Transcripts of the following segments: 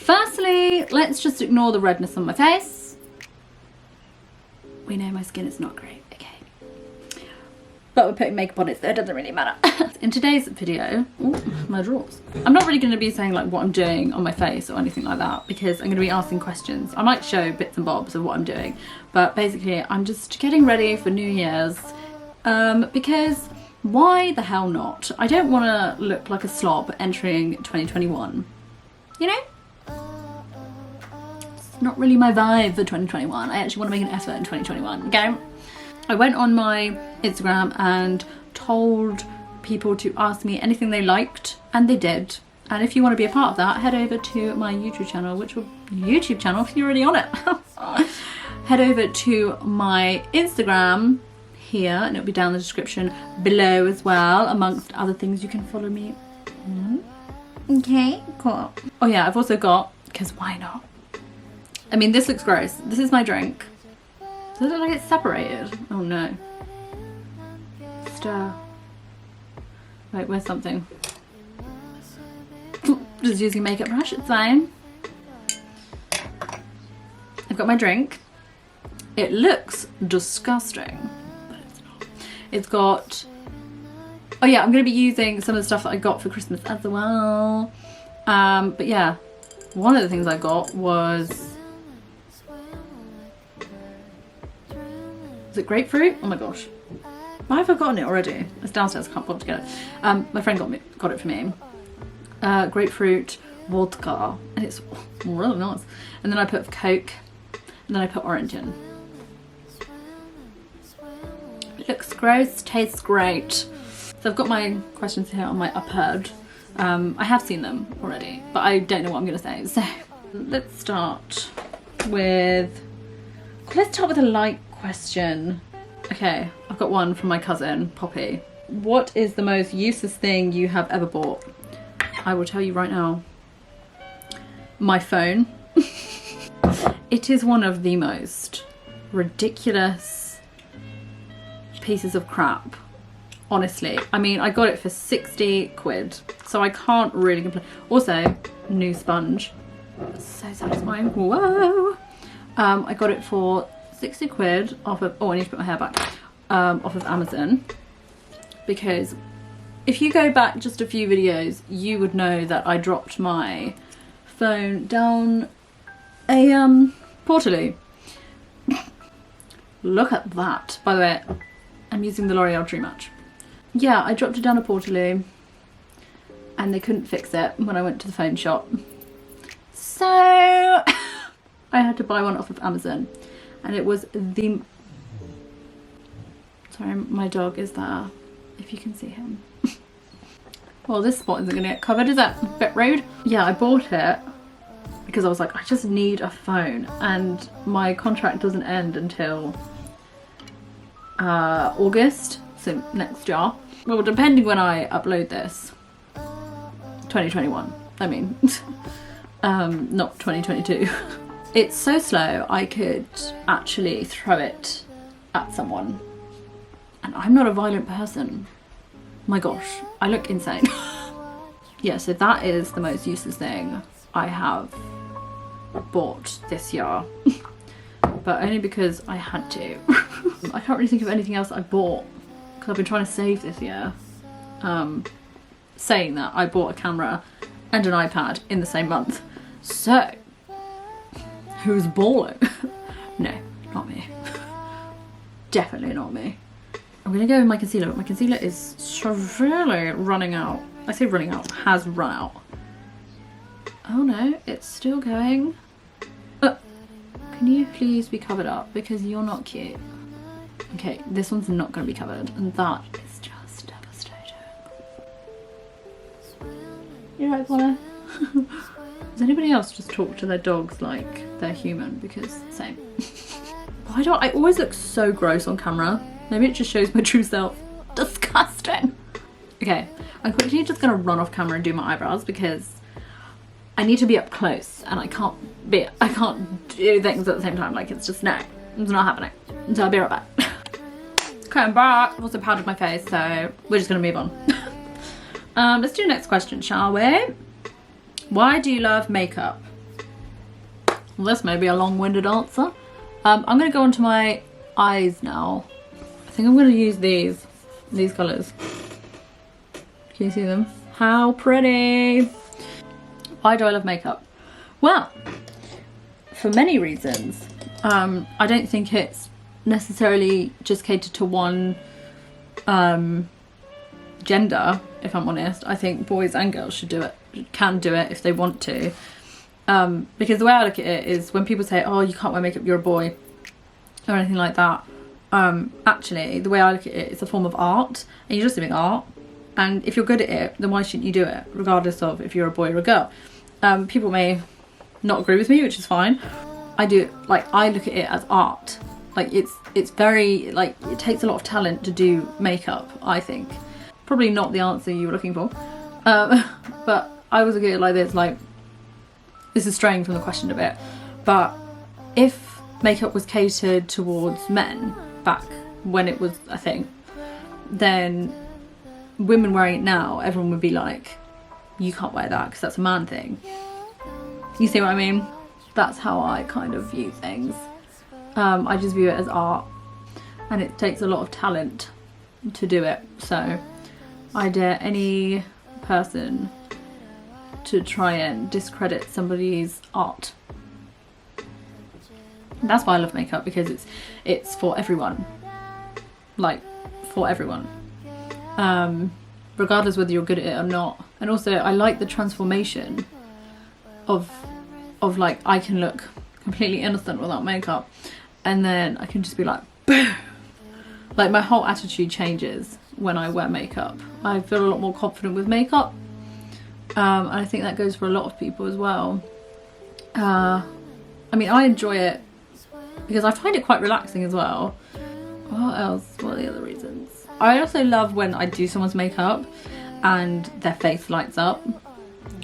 Firstly, let's just ignore the redness on my face. We know my skin is not great, okay? But we're putting makeup on it, so it doesn't really matter. In today's video, ooh, my drawers. I'm not really going to be saying like what I'm doing on my face or anything like that, because I'm going to be asking questions. I might show bits and bobs of what I'm doing, but basically I'm just getting ready for New Year's, because why the hell not? I don't want to look like a slob entering 2021, you know? It's not really my vibe for 2021. I actually want to make an effort in 2021, okay? I went on my Instagram and told people to ask me anything they liked, and they did. And if you want to be a part of that, head over to my YouTube channel, if you're already on it. Head over to my Instagram here, and it'll be down in the description below as well, amongst other things you can follow me on. Okay, cool. Oh yeah, I've also got, because why not? I mean, this looks gross. This is my drink. Does it look like it's separated? Oh no. Stir. Wait, where's something? Just using a makeup brush, it's fine. I've got my drink. It looks disgusting, but it's not. It's got... Oh yeah, I'm going to be using some of the stuff that I got for Christmas as well. But yeah, one of the things I got was... Is it grapefruit? Oh my gosh. Why have I forgotten it already? It's downstairs, I can't bother to get it. My friend got it for me. Grapefruit vodka, and it's really nice. And then I put Coke, and then I put orange in. It looks gross, tastes great. So I've got my questions here on my iPad. I have seen them already, but I don't know what I'm gonna say. So let's start with a light question. Okay, I've got one from my cousin, Poppy. What is the most useless thing you have ever bought? I will tell you right now. My phone. It is one of the most ridiculous pieces of crap, honestly. I mean, I got it for 60 quid, so I can't really complain. Also, new sponge. So satisfying. Whoa! I got it for 60 quid off of, oh I need to put my hair back, off of Amazon, because if you go back just a few videos you would know that I dropped my phone down a portaloo. Look at that. By the way, I'm using the L'Oreal True Match. Yeah, I dropped it down a portaloo and they couldn't fix it when I went to the phone shop, so I had to buy one off of Amazon. And it was the... Sorry, my dog is there, if you can see him. Well, this spot isn't gonna get covered, is it? A bit rude. Yeah, I bought it because I was like, I just need a phone. And my contract doesn't end until August, so next year. Well, depending when I upload this. 2021, I mean. Not 2022. It's so slow, I could actually throw it at someone. And I'm not a violent person. My gosh, I look insane. Yeah, so that is the most useless thing I have bought this year. But only because I had to. I can't really think of anything else I bought, because I've been trying to save this year. Saying that, I bought a camera and an iPad in the same month. So... who's balling? No, not me. Definitely not me. I'm gonna go with my concealer, but my concealer is severely running out. I say running out, has run out. Oh no, it's still going. Can you please be covered up, because you're not cute. Okay, this one's not gonna be covered, and that is just devastating. You right, Connor? Does anybody else just talk to their dogs like they're human? Because same. Why do I always look so gross on camera? Maybe it just shows my true self. Disgusting. Okay, I'm quickly just gonna run off camera and do my eyebrows, because I need to be up close and I can't do things at the same time. Like, it's just no, it's not happening. So I'll be right back. Okay, I'm back. I've also powdered my face, so we're just gonna move on. Let's do the next question, shall we? Why do you love makeup? Well, this may be a long-winded answer. I'm going to go on to my eyes now. I think I'm going to use these colours. Can you see them? How pretty! Why do I love makeup? Well, for many reasons. I don't think it's necessarily just catered to one gender, if I'm honest. I think boys and girls should do it, can do it if they want to. Because the way I look at it is when people say, oh, you can't wear makeup, you're a boy, or anything like that. Actually, the way I look at it, it's a form of art, and you're just doing art. And if you're good at it, then why shouldn't you do it, regardless of if you're a boy or a girl? People may not agree with me, which is fine. I look at it as art. Like, it's very, like, it takes a lot of talent to do makeup, I think. Probably not the answer you were looking for. But I was looking at it like this, like, this is straying from the question a bit. But if makeup was catered towards men back when it was a thing, then women wearing it now, everyone would be like, you can't wear that because that's a man thing. You see what I mean? That's how I kind of view things. I just view it as art, and it takes a lot of talent to do it. So I dare any person to try and discredit somebody's art. And that's why I love makeup, because it's for everyone. Like, for everyone. Regardless whether you're good at it or not. And also I like the transformation of like, I can look completely innocent without makeup, and then I can just be like, boom! Like, my whole attitude changes when I wear makeup. I feel a lot more confident with makeup, and I think that goes for a lot of people as well. I mean, I enjoy it because I find it quite relaxing as well. What else? What are the other reasons? I also love when I do someone's makeup and their face lights up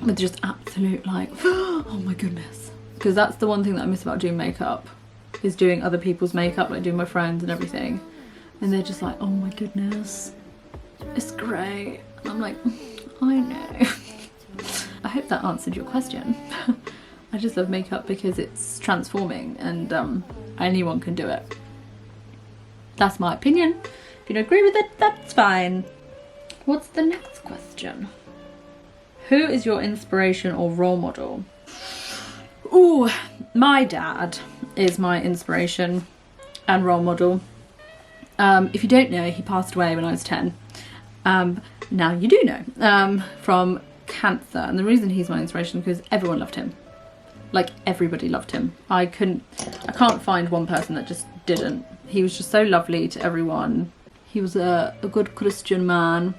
with just absolute, like, oh my goodness. Because that's the one thing that I miss about doing makeup, is doing other people's makeup, like doing my friends and everything. And they're just like, oh my goodness, it's great. And I'm like, I know. I hope that answered your question. I just love makeup because it's transforming, and anyone can do it. That's my opinion. If you don't agree with it, that's fine. What's the next question? Who is your inspiration or role model? Ooh, my dad is my inspiration and role model. If you don't know, he passed away when I was 10. Now you do know, from cancer. And the reason he's my inspiration is because everyone loved him. Like, everybody loved him. I can't find one person that just didn't. He was just so lovely to everyone. He was a good Christian man,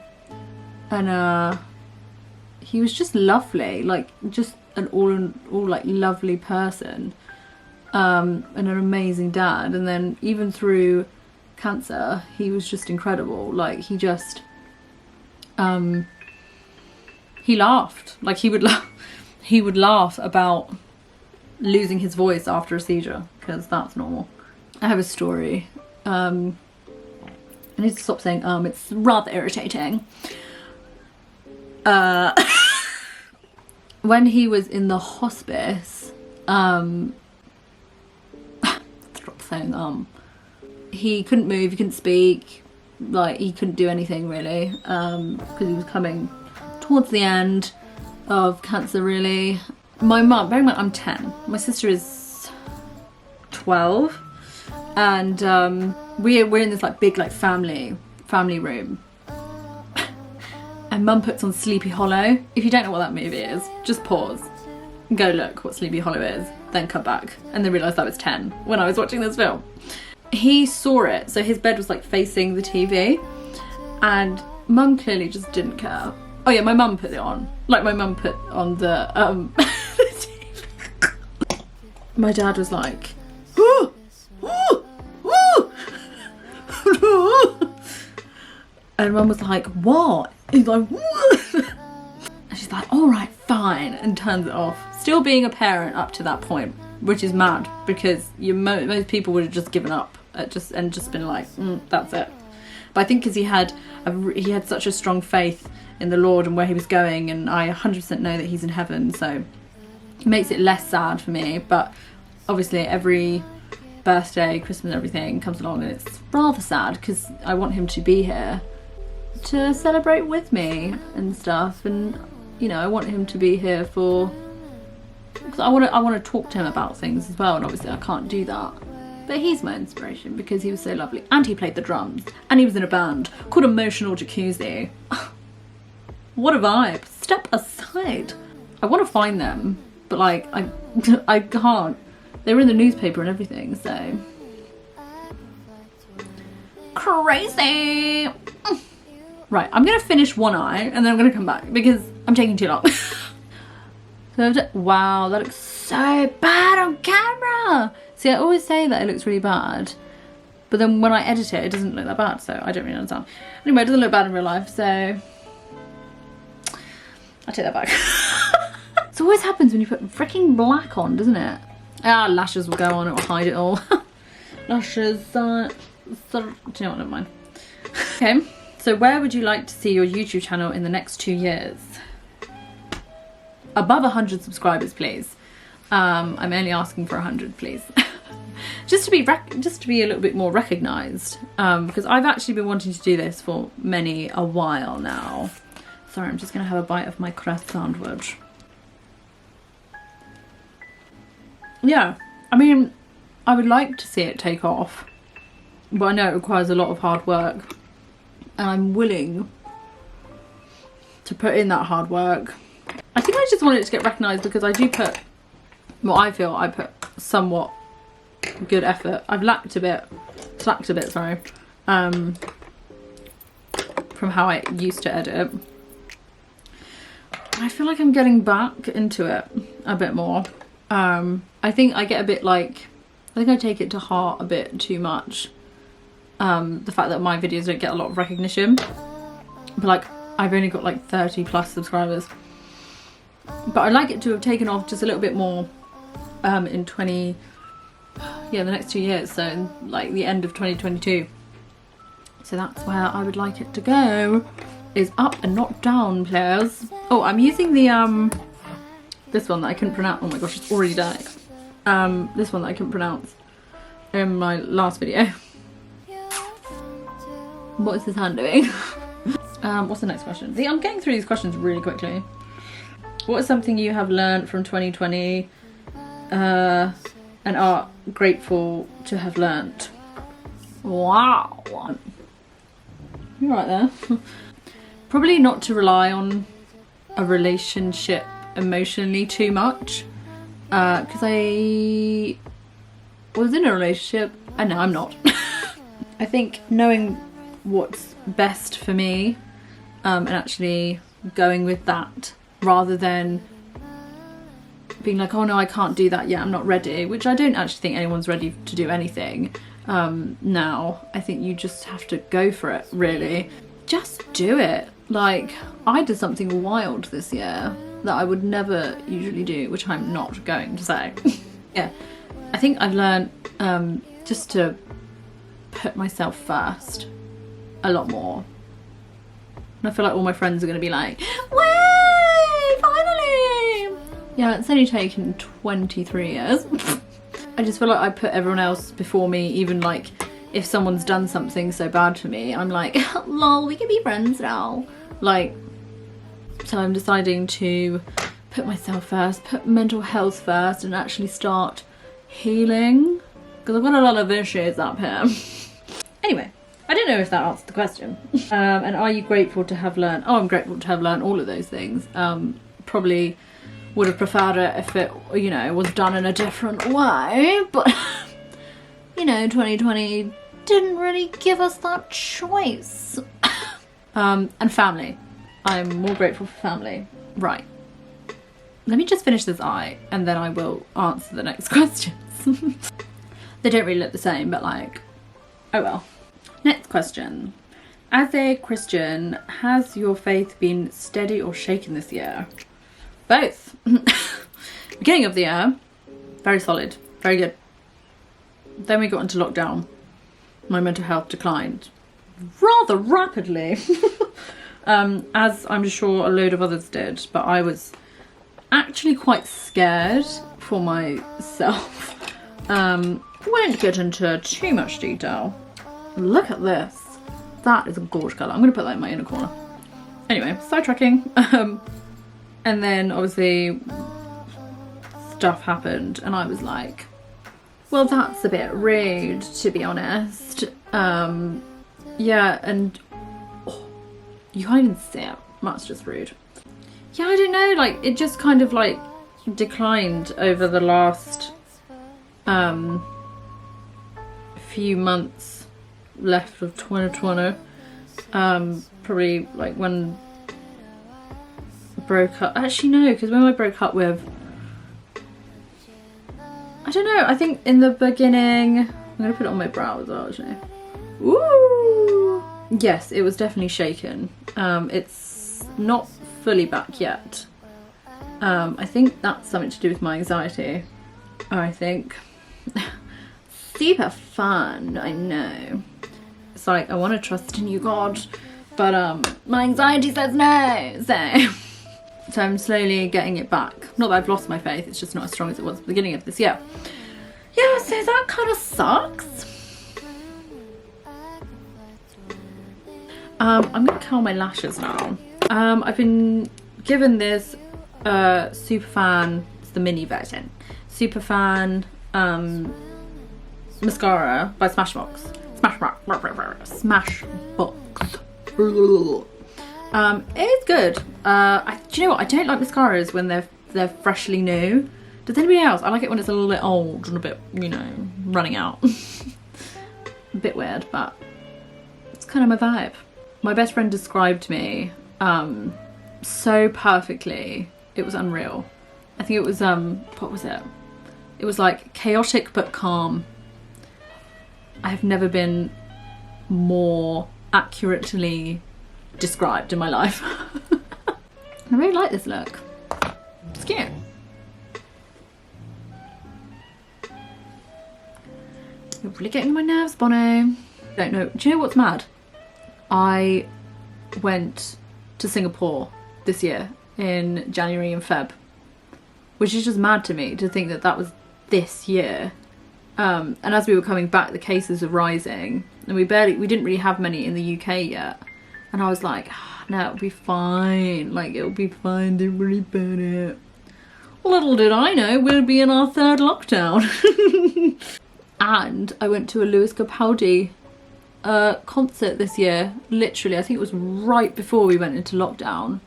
and he was just lovely, like, just an all like lovely person, and an amazing dad. And then even through cancer, he was just incredible. Like, he just he laughed, like, he would laugh about losing his voice after a seizure, because that's normal. I have a story. I need to stop saying it's rather irritating. When he was in the hospice, stop saying he couldn't move, he couldn't speak, like, he couldn't do anything really, because he was coming towards the end of cancer, really. My mum, bearing in mind I'm 10, my sister is 12, and we're in this, like, big, like, family room. And Mum puts on Sleepy Hollow. If you don't know what that movie is, just pause and go look what Sleepy Hollow is, then come back, and then realise I was 10 when I was watching this film. He saw it, so his bed was, like, facing the TV, and Mum clearly just didn't care. Oh yeah, my mum put it on. Like, my mum put on the TV. My dad was like, ooh, ooh, ooh. And Mum was like, what? He's like, what? And she's like, all right, fine, and turns it off. Still being a parent up to that point, which is mad, because most people would have just given up and just been like, that's it. But I think because he had such a strong faith in the Lord and where he was going, and I 100% know that he's in heaven, so it makes it less sad for me. But obviously every birthday, Christmas and everything comes along, and it's rather sad because I want him to be here to celebrate with me and stuff, and you know, I want him to be here for, because I want to talk to him about things as well, and obviously I can't do that. But he's my inspiration because he was so lovely, and he played the drums, and he was in a band called Emotional Jacuzzi. What a vibe. Step aside. I want to find them, but like I can't. They were in the newspaper and everything, so crazy. Right, I'm gonna finish one eye and then I'm gonna come back because I'm taking too long. So wow, that looks so bad on camera. See, I always say that it looks really bad, but then when I edit it, it doesn't look that bad, so I don't really understand. Anyway, it doesn't look bad in real life, so I take that back. It always happens when you put freaking black on, doesn't it? Ah, lashes will go on, it will hide it all. Lashes, do you know what, never mind. Okay, so where would you like to see your YouTube channel in the next 2 years? Above 100 subscribers, please. I'm only asking for 100, please. just to be a little bit more recognised, because I've actually been wanting to do this for a while now. Sorry, I'm just gonna have a bite of my crust sandwich. Yeah, I mean, I would like to see it take off, but I know it requires a lot of hard work, and I'm willing to put in that hard work. I think I just want it to get recognised because I do put, well, I feel I put somewhat good effort. I've slacked a bit, sorry, from how I used to edit. I feel like I'm getting back into it a bit more. I think I get a bit like, I think I take it to heart a bit too much. The fact that my videos don't get a lot of recognition. But like, I've only got like 30 plus subscribers. But I'd like it to have taken off just a little bit more in the next 2 years. So in like the end of 2022. So that's where I would like it to go. Is up and not down, please. Oh, I'm using the this one that I couldn't pronounce. Oh my gosh, it's already dark. This one that I couldn't pronounce in my last video. What is this hand doing? What's the next question? See, I'm getting through these questions really quickly. What is something you have learned from 2020 and are grateful to have learnt? Wow. You're right there. Probably not to rely on a relationship emotionally too much, because I was in a relationship and now I'm not. I think knowing what's best for me and actually going with that rather than being like, oh no, I can't do that yet, I'm not ready, which I don't actually think anyone's ready to do anything now. I think you just have to go for it, really. Just do it. Like, I did something wild this year that I would never usually do, which I'm not going to say. Yeah, I think I've learned just to put myself first a lot more. And I feel like all my friends are going to be like, way, finally! Yeah, it's only taken 23 years. I just feel like I put everyone else before me, even like if someone's done something so bad for me, I'm like, lol, we can be friends now. Like, so I'm deciding to put myself first, put mental health first, and actually start healing, because I've got a lot of issues up here. Anyway, I don't know if that answered the question. And are you grateful to have learned? Oh, I'm grateful to have learned all of those things. Probably would have preferred it if it, you know, was done in a different way, but you know, 2020 didn't really give us that choice. And family. I'm more grateful for family. Right. Let me just finish this eye and then I will answer the next questions. They don't really look the same, but like, oh well. Next question. As a Christian, has your faith been steady or shaken this year? Both. Beginning of the year, very solid, very good. Then we got into lockdown. My mental health declined rather rapidly. As I'm sure a load of others did, but I was actually quite scared for myself. Won't get into too much detail. Look at this. That is a gorgeous colour. I'm going to put that in my inner corner. Anyway, sidetracking. And then obviously stuff happened and I was like, well, that's a bit rude, to be honest. Yeah, and oh, you can't even see it. That's just rude. Yeah, I don't know, like it just kind of like declined over the last few months left of 2020. Probably like when I broke up. Actually no, because when I broke up with, I don't know, I think in the beginning, I'm gonna put it on my brow as well actually. Ooh! Yes, it was definitely shaken. It's not fully back yet. I think that's something to do with my anxiety. I think. Super fun, I know. It's like, I want to trust in you, God, but my anxiety says no, so I'm slowly getting it back. Not that I've lost my faith, it's just not as strong as it was at the beginning of this year. Yeah, so that kind of sucks. I'm gonna curl my lashes now. I've been given this Superfan, it's the mini version, Superfan mascara by Smashbox. Smashbox. It's good. Do you know what? I don't like mascaras when they're freshly new. Does anybody else? I like it when it's a little bit old and a bit, you know, running out. A bit weird, but it's kind of my vibe. My best friend described me so perfectly. It was unreal. I think it was what was it? It was like chaotic but calm. I have never been more accurately described in my life. I really like this look. It's cute. You're really getting on my nerves, Bono. Don't know. Do you know what's mad? I went to Singapore this year in January and Feb, which is just mad to me to think that that was this year. And as we were coming back, the cases were rising, and we didn't really have many in the UK yet. And I was like, oh, no, it'll be fine. Like, it'll be fine. Don't worry about it. Little did I know we'd be in our third lockdown. And I went to a Lewis Capaldi concert this year. Literally, I think it was right before we went into lockdown.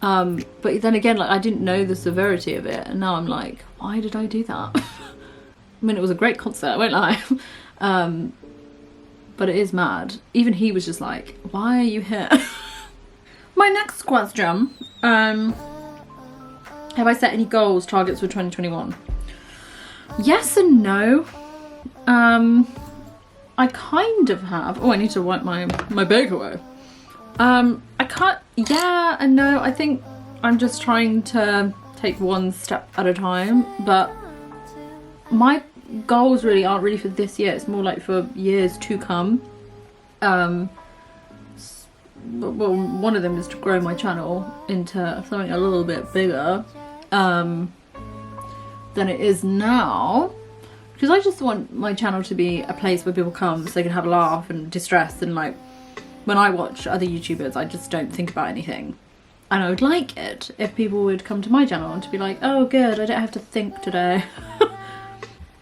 But then again, like, I didn't know the severity of it, and now I'm like, why did I do that? I mean, it was a great concert, I won't lie. But it is mad. Even he was just like, why are you here? My next question, have I set any goals, targets for 2021? Yes and no. I kind of have. Oh, I need to wipe my bag away. I can't, yeah and no. I think I'm just trying to take one step at a time, but my goals really aren't really for this year. It's more like for years to come. Well, one of them is to grow my channel into something a little bit bigger than it is now, because I just want my channel to be a place where people come so they can have a laugh and distress. And like, when I watch other YouTubers, I just don't think about anything. And I would like it if people would come to my channel and to be like, oh good, I don't have to think today.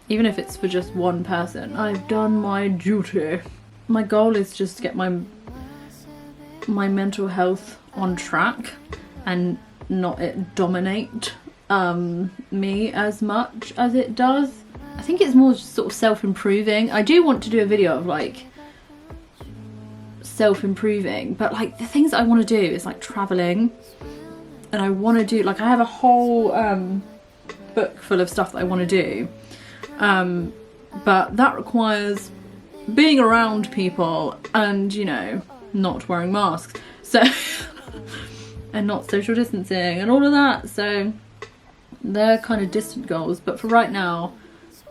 Even if it's for just one person, I've done my duty. My goal is just to get my mental health on track and not it dominate me as much as it does. I think it's more just sort of self-improving. I do want to do a video of like self-improving, but like the things I want to do is like traveling, and I want to do, like, I have a whole book full of stuff that I want to do, but that requires being around people and, you know, not wearing masks, so and not social distancing and all of that. So they're kind of distant goals, but for right now,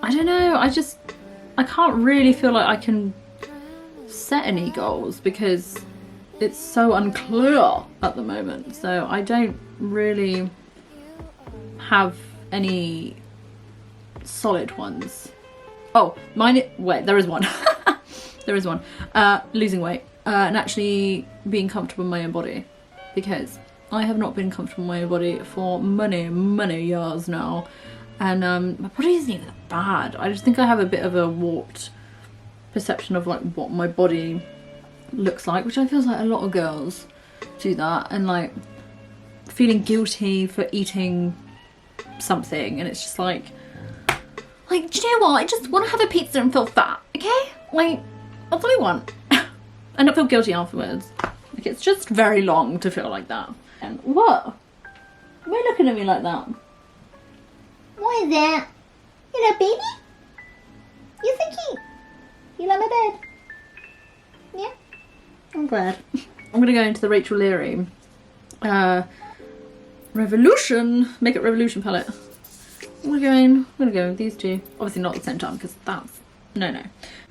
I don't know, I can't really feel like I can set any goals because it's so unclear at the moment. So I don't really have any solid ones Oh, wait, there is one. There is one. Losing weight and actually being comfortable in my own body, because I have not been comfortable in my own body for many years now, and my body isn't even that bad. I just think I have a bit of a warped perception of like what my body looks like, which I feel like a lot of girls do that, and like feeling guilty for eating something, and it's just like do you know what? I just want to have a pizza and feel fat, okay? Like, that's all I want. And not feel guilty afterwards. Like, it's just very long to feel like that. And what? Why are you looking at me like that? What is that? You little baby? You're so cute. You like my bed? Yeah? I'm glad. I'm gonna go into the Rachel Leary Revolution Makeup Revolution palette. I'm gonna go with these two. Obviously not at the same time, because that's no.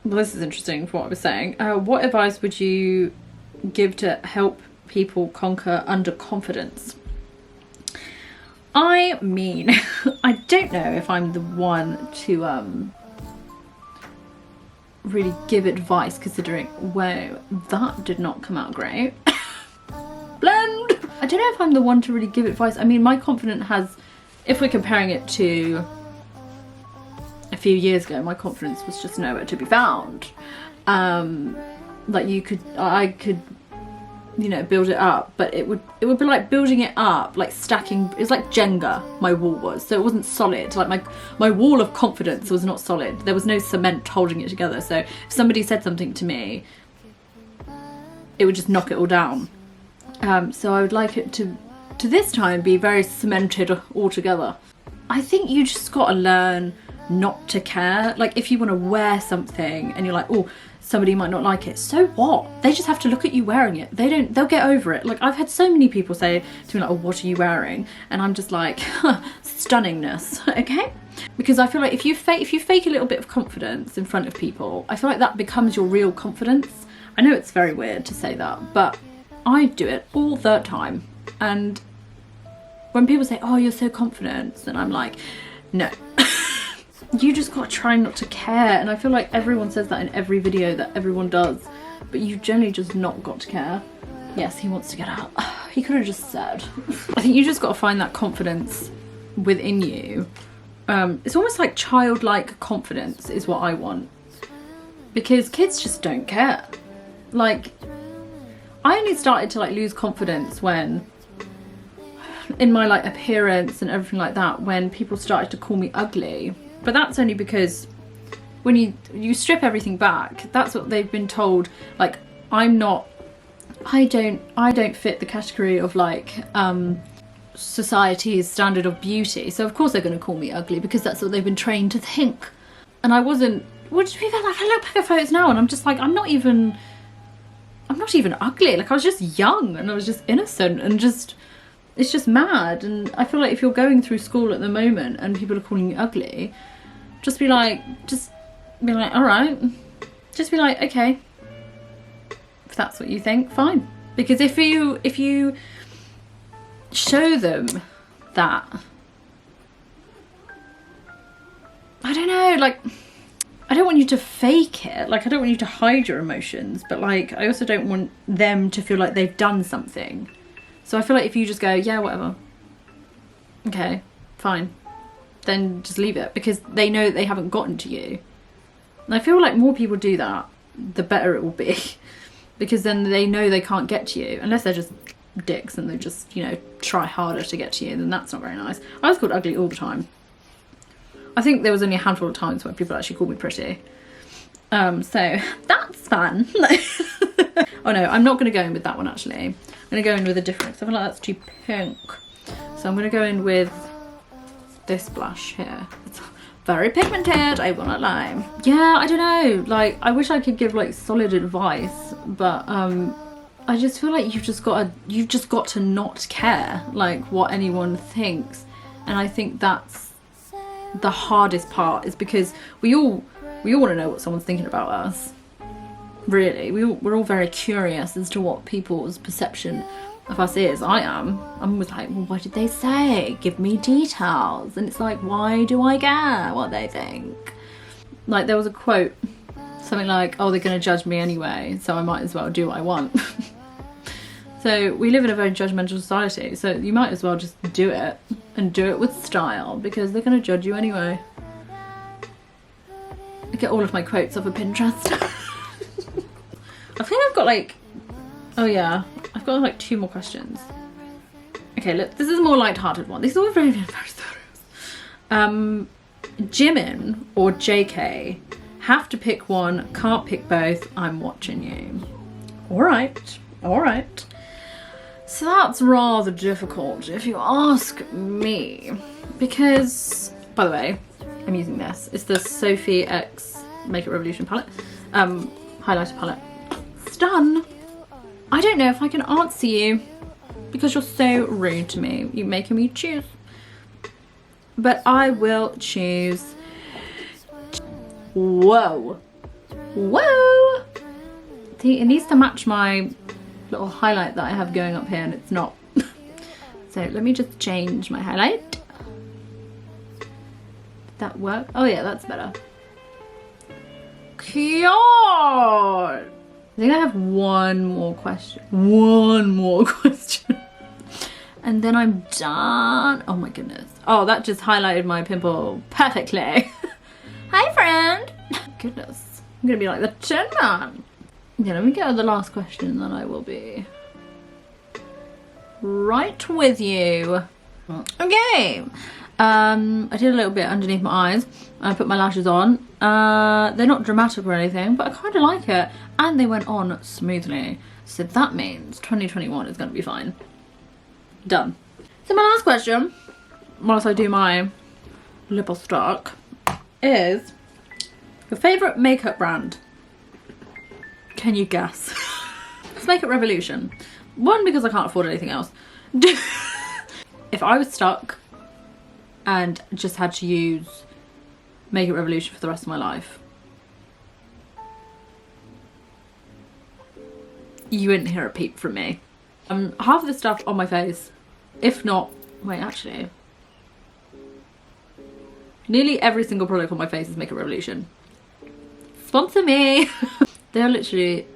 Well, this is interesting for what I was saying. What advice would you give to help people conquer underconfidence? I mean, I don't know if I'm the one to really give advice, considering, whoa, that did not come out great. Blend! I don't know if I'm the one to really give advice. I mean, my confidence has, if we're comparing it to a few years ago, my confidence was just nowhere to be found. Like I could, you know, build it up, but it would be like building it up, like stacking. It was like Jenga, my wall was, so it wasn't solid. Like my wall of confidence was not solid. There was no cement holding it together. So if somebody said something to me, it would just knock it all down. So I would like it to this time be very cemented all together. I think you just got to learn not to care. Like, if you want to wear something and you're like, oh, somebody might not like it, so what? They just have to look at you wearing it. They'll get over it. Like, I've had so many people say to me like, oh, what are you wearing? And I'm just like, stunningness, okay? Because I feel like if you fake a little bit of confidence in front of people, I feel like that becomes your real confidence. I know it's very weird to say that, but I do it all the time. And when people say, oh, you're so confident, then I'm like, no. You just gotta try not to care. And I feel like everyone says that in every video that everyone does, but you generally just not got to care. Yes, he wants to get out. He could have just said. I think you just gotta find that confidence within you. It's almost like childlike confidence is what I want, because kids just don't care. Like, I only started to like lose confidence when, in my like appearance and everything like that, when people started to call me ugly. But that's only because when you strip everything back, that's what they've been told. Like, I don't fit the category of like society's standard of beauty, so of course they're going to call me ugly, because that's what they've been trained to think. And I wasn't. Well, to be fair, like, I look back at photos now and I'm just like, I'm not even ugly. Like, I was just young and I was just innocent, and just, it's just mad. And I feel like if you're going through school at the moment and people are calling you ugly, just be like, all right. Just be like, okay, if that's what you think, fine. Because if you show them that, I don't know, like, I don't want you to fake it. Like, I don't want you to hide your emotions, but like, I also don't want them to feel like they've done something. So I feel like if you just go, yeah, whatever, okay, fine, then just leave it, because they know they haven't gotten to you. And I feel like more people do that, the better it will be, because then they know they can't get to you, unless they're just dicks and they just, you know, try harder to get to you, then that's not very nice. I was called ugly all the time. I think there was only a handful of times when people actually called me pretty. So that's fun. Oh no, I'm not going to go in with that one actually. I'm going to go in with a different, I feel like that's too pink. So I'm going to go in with this blush here. It's very pigmented, I will not lie. Yeah, I don't know, like, I wish I could give like solid advice, but I just feel like you've just got to not care like what anyone thinks. And I think that's the hardest part, is because we all want to know what someone's thinking about us. Really, we're all very curious as to what people's perception of us is. I'm always like, well, what did they say? Give me details. And it's like, why do I care what they think? Like there was a quote, something like, oh, they're going to judge me anyway, so I might as well do what I want. So we live in a very judgmental society, so you might as well just do it, and do it with style, because they're going to judge you anyway. I get all of my quotes off of Pinterest. I think I've got like, oh yeah, I've got like 2 more questions. Okay, look, this is a more light-hearted one. These are all very, very serious. Jimin or JK? Have to pick one, can't pick both, I'm watching you. Alright, alright. So that's rather difficult if you ask me. Because, by the way, I'm using this. It's the Sophie X Makeup Revolution palette. Highlighter palette. Stun! I don't know if I can answer you because you're so rude to me. You're making me choose. But I will choose. Whoa. Whoa! See, it needs to match my little highlight that I have going up here and it's not. So let me just change my highlight. Did that work? Oh yeah, that's better. Cute! I think I have one more question. One more question. And then I'm done. Oh my goodness. Oh, that just highlighted my pimple perfectly. Hi, friend. Goodness. I'm gonna be like the Tin Man. Yeah, let me get to the last question, then I will be right with you. Okay. I did a little bit underneath my eyes. I put my lashes on. They're not dramatic or anything, but I kind of like it. And they went on smoothly. So that means 2021 is going to be fine. Done. So my last question, whilst I do my lipstick, is your favourite makeup brand. Can you guess? It's Makeup Revolution. One, because I can't afford anything else. If I was stuck and just had to use Makeup Revolution for the rest of my life, you wouldn't hear a peep from me. Half of the stuff on my face, if not, wait, actually, nearly every single product on my face is Makeup Revolution. Sponsor me! They're literally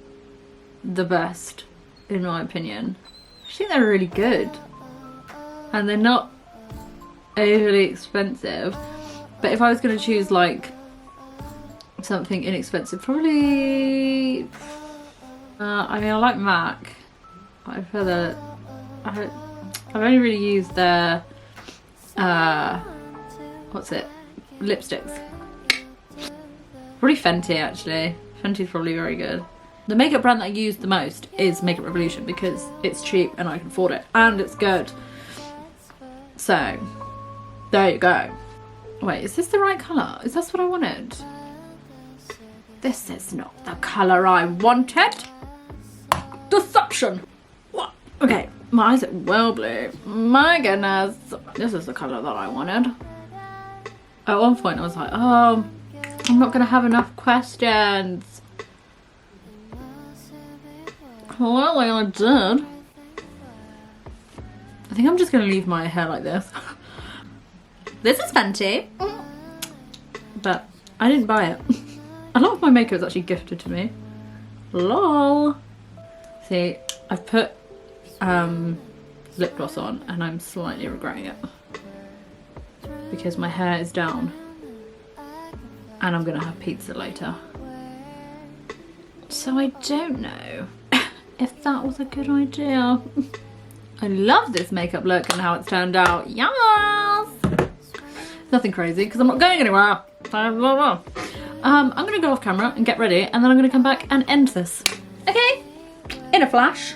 the best, in my opinion. I think they're really good. And they're not overly expensive. But if I was going to choose like something inexpensive, probably... I mean, I like MAC. I prefer the... I've only really used their... what's it? Lipsticks. Probably Fenty, actually. Fenty's probably very good. The makeup brand that I use the most is Makeup Revolution because it's cheap and I can afford it. And it's good. So, there you go. Wait, is this the right colour? Is this what I wanted? This is not the colour I wanted. Deception! What? Okay, my eyes are well blue. My goodness. This is the colour that I wanted. At one point I was like, oh, I'm not going to have enough questions. Clearly I did. I think I'm just going to leave my hair like this. This is Fenty. But I didn't buy it. A lot of my makeup is actually gifted to me. Lol. See, I've put lip gloss on and I'm slightly regretting it. Because my hair is down. And I'm gonna have pizza later. So I don't know if that was a good idea. I love this makeup look and how it's turned out. Yes! Nothing crazy because I'm not going anywhere. I'm gonna go off camera and get ready and then I'm gonna come back and end this. Okay? In a flash.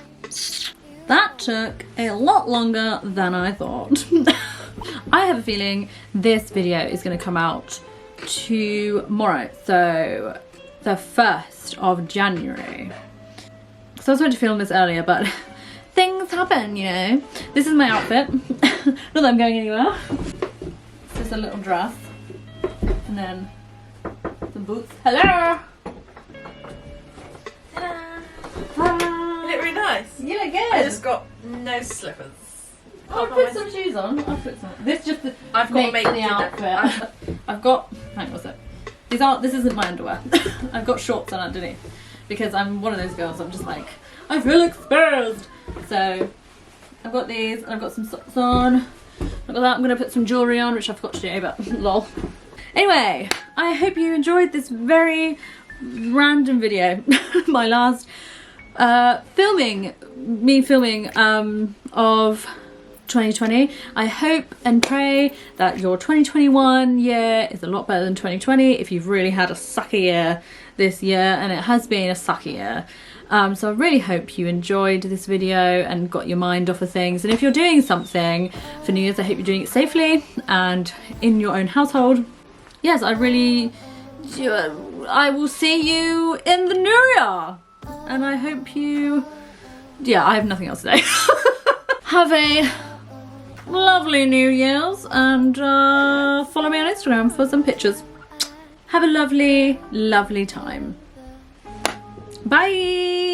That took a lot longer than I thought. I have a feeling this video is gonna come out tomorrow, so the 1st of January. So I was meant to film this earlier, but things happen, you know. This is my outfit. Not that I'm going anywhere. It's just a little dress. And then some boots. Hello! You look really nice. You look good. I just got no slippers. I'll put some shoes on. I'll put some. This just I've got to make the outfit. I've got. Hang on a sec. This isn't my underwear. I've got shorts on underneath because I'm one of those girls. I'm just like, I feel exposed. So I've got these and I've got some socks on. Look at that. I'm gonna put some jewelry on, which I forgot to do, but lol. Anyway, I hope you enjoyed this very random video. My last filming of 2020. I hope and pray that your 2021 year is a lot better than 2020 if you've really had a sucky year this year, and it has been a sucky year. So I really hope you enjoyed this video and got your mind off of things, and if you're doing something for New Year's, I hope you're doing it safely and in your own household. Yes, I will see you in the new year, and I hope you, yeah, I have nothing else to say. Have a lovely New Year's, and follow me on Instagram for some pictures. Have a lovely, lovely time. Bye!